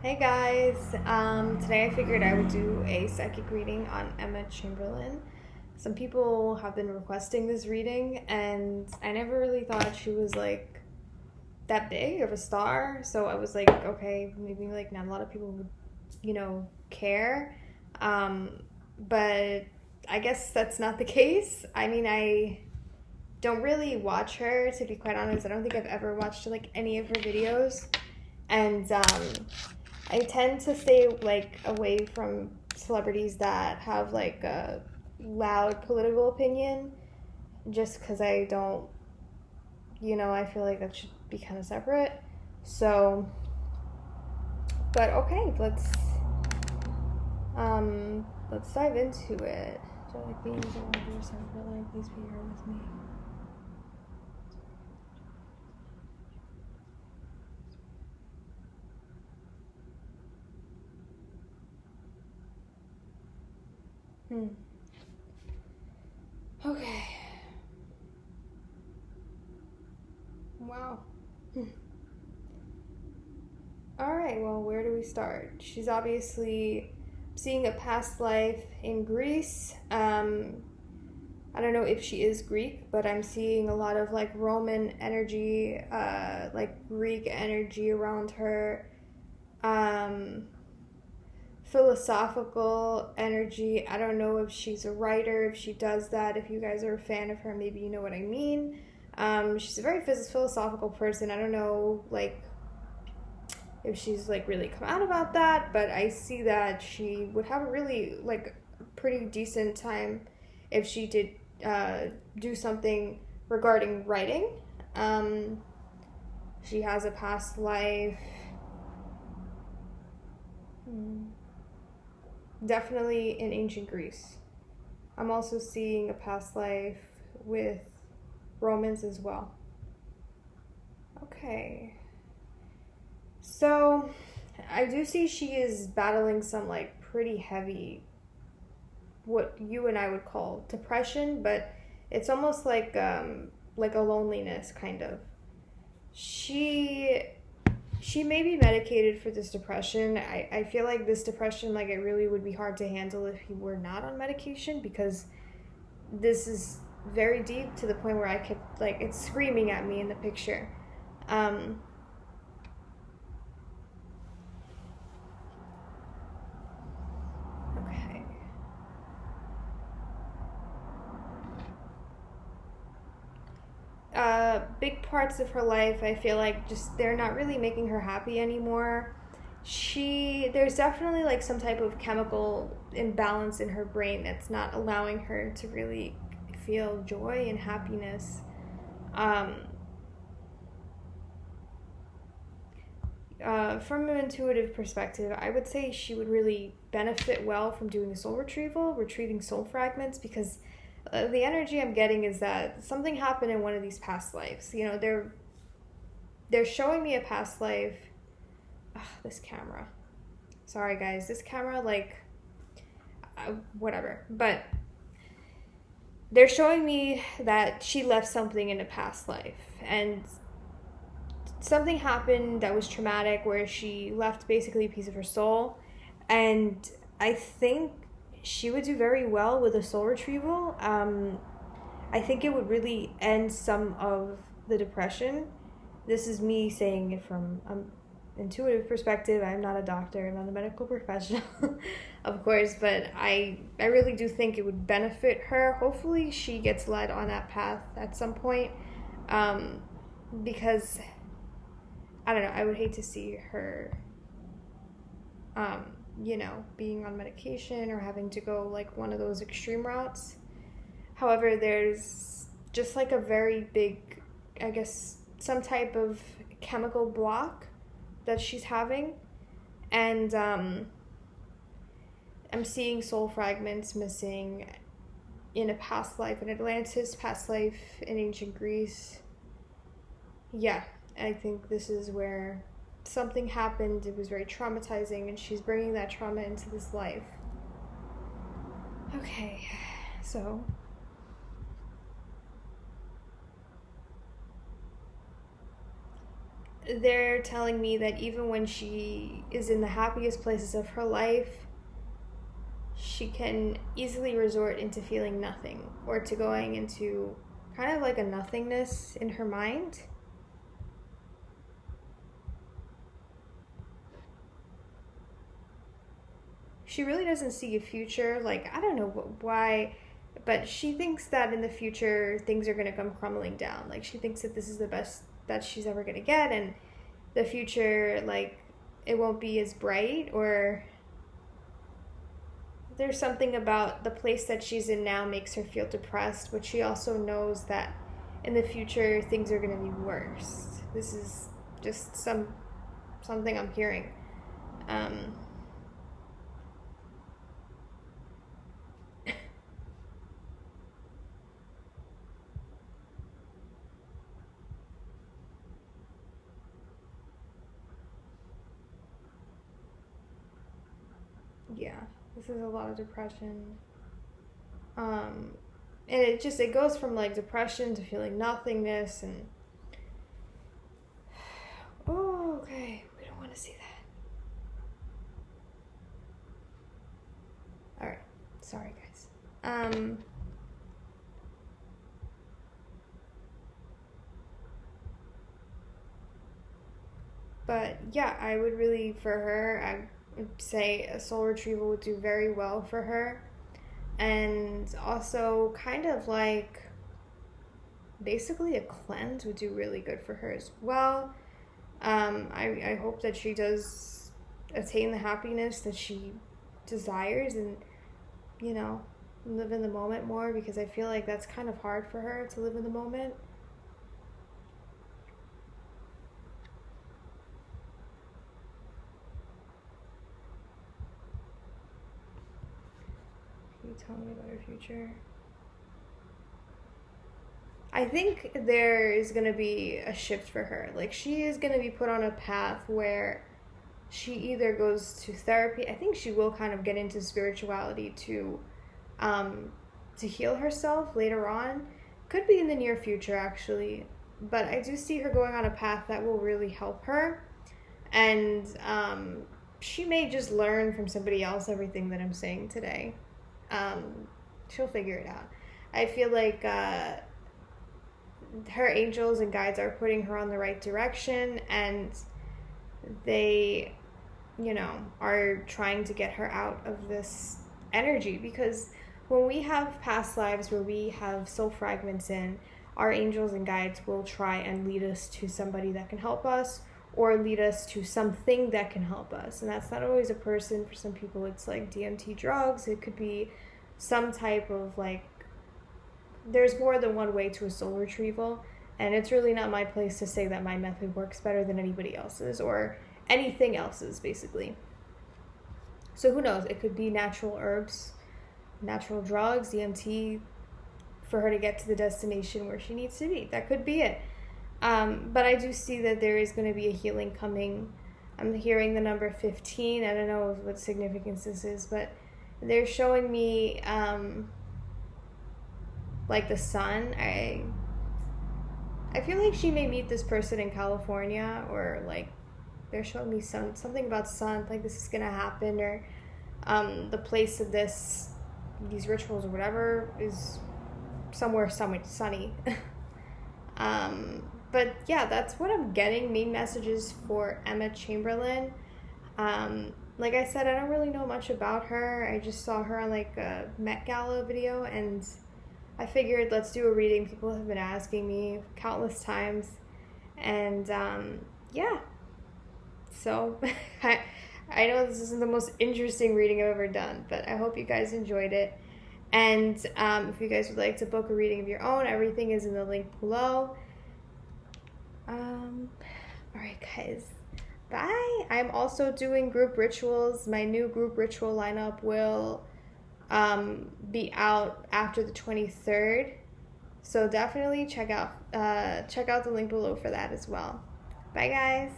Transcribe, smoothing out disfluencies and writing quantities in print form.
Hey guys, today I figured I would do a psychic reading on Emma Chamberlain. Some people have been requesting this reading, and I never really thought she was like that big of a star. So I was like, okay, maybe like not a lot of people would, care. But I guess that's not the case. I mean, I don't really watch her, to be quite honest. I don't think I've ever watched like any of her videos, and I tend to stay like away from celebrities that have like a loud political opinion, just because I don't, I feel like that should be kind of separate. So, but okay, let's dive into it. Do I like being around your Chamberlain? Please be here with me. Okay. Wow. All right, well, where do we start? She's obviously seeing a past life in Greece. I don't know if she is Greek, but I'm seeing a lot of like Roman energy, like Greek energy around her. Um, Philosophical energy. I don't know if she's a writer, if she does that. If you guys are a fan of her, maybe you know what I mean. She's a very philosophical person. I don't know, like, if she's like really come out about that, but I see that she would have a really like pretty decent time if she did do something regarding writing. Um, she has a past life. Definitely in ancient Greece. I'm also seeing a past life with Romans as well. Okay. So, I do see she is battling some like pretty heavy, what you and I would call depression, but it's almost like a loneliness kind of. She she may be medicated for this depression. I feel like this depression, like, it really would be hard to handle if he were not on medication, because this is very deep to the point where I could, like, it's screaming at me in the picture. Um, okay. Big parts of her life, I feel like just they're not really making her happy anymore. There's definitely like some type of chemical imbalance in her brain that's not allowing her to really feel joy and happiness. Um, from an intuitive perspective, I would say she would really benefit well from doing soul retrieval, retrieving soul fragments, because the energy I'm getting is that something happened in one of these past lives. They're showing me a past life. Ugh, this camera. Sorry, guys. This camera, like, whatever. But they're showing me that she left something in a past life, and something happened that was traumatic where she left basically a piece of her soul. And I think she would do very well with a soul retrieval. I think it would really end some of the depression. This is me saying it from intuitive perspective. I'm not a doctor, I'm not a medical professional, of course, but I really do think it would benefit her. Hopefully she gets led on that path at some point, because I don't know, I would hate to see her being on medication or having to go like one of those extreme routes. However, there's just like a very big, I guess, some type of chemical block that she's having. And I'm seeing soul fragments missing in a past life in Atlantis, past life in ancient Greece. Yeah, I think this is where something happened. It was very traumatizing, and she's bringing that trauma into this life. Okay, so they're telling me that even when she is in the happiest places of her life, she can easily resort into feeling nothing, or to going into kind of like a nothingness in her mind. She really doesn't see a future. Like, I don't know why, but she thinks that in the future things are going to come crumbling down. Like, she thinks that this is the best that she's ever going to get, and the future, like, it won't be as bright, or there's something about the place that she's in now makes her feel depressed, but she also knows that in the future things are going to be worse. This is just something I'm hearing. Yeah, this is a lot of depression. And it goes from like depression to feeling nothingness, and oh, okay, we don't want to see that. All right, sorry guys. But yeah, I would really, for her, I would say a soul retrieval would do very well for her. And also, kind of like basically a cleanse would do really good for her as well. I hope that she does attain the happiness that she desires, and, you know, live in the moment more, because I feel like that's kind of hard for her to live in the moment. Can you tell me about her future? I think there is going to be a shift for her. Like, she is going to be put on a path where she either goes to therapy. I think she will kind of get into spirituality to heal herself later on. Could be in the near future, actually. But I do see her going on a path that will really help her. And she may just learn from somebody else everything that I'm saying today. She'll figure it out. I feel like her angels and guides are putting her on the right direction, and they, you know, are trying to get her out of this energy, because when we have past lives where we have soul fragments in, our angels and guides will try and lead us to somebody that can help us, or lead us to something that can help us. And that's not always a person. For some people it's like DMT drugs. It could be some type of, like, there's more than one way to a soul retrieval, and it's really not my place to say that my method works better than anybody else's or anything else's, basically. So who knows? It could be natural herbs, natural drugs, DMT, for her to get to the destination where she needs to be. That could be it. But I do see that there is going to be a healing coming. I'm hearing the number 15. I don't know what significance this is, but they're showing me like the sun. I feel like she may meet this person in California, or like they're showing me something about sun, like this is gonna happen, or the place of these rituals or whatever is somewhere sunny. But yeah, that's what I'm getting. Main messages for Emma Chamberlain. Like I said, I don't really know much about her. I just saw her on like a Met Gala video, and I figured let's do a reading. People have been asking me countless times, and yeah. So I know this isn't the most interesting reading I've ever done, but I hope you guys enjoyed it. And if you guys would like to book a reading of your own, everything is in the link below. Alright guys, bye. I'm also doing group rituals. My new group ritual lineup will be out after the 23rd, so definitely check out the link below for that as well. Bye guys.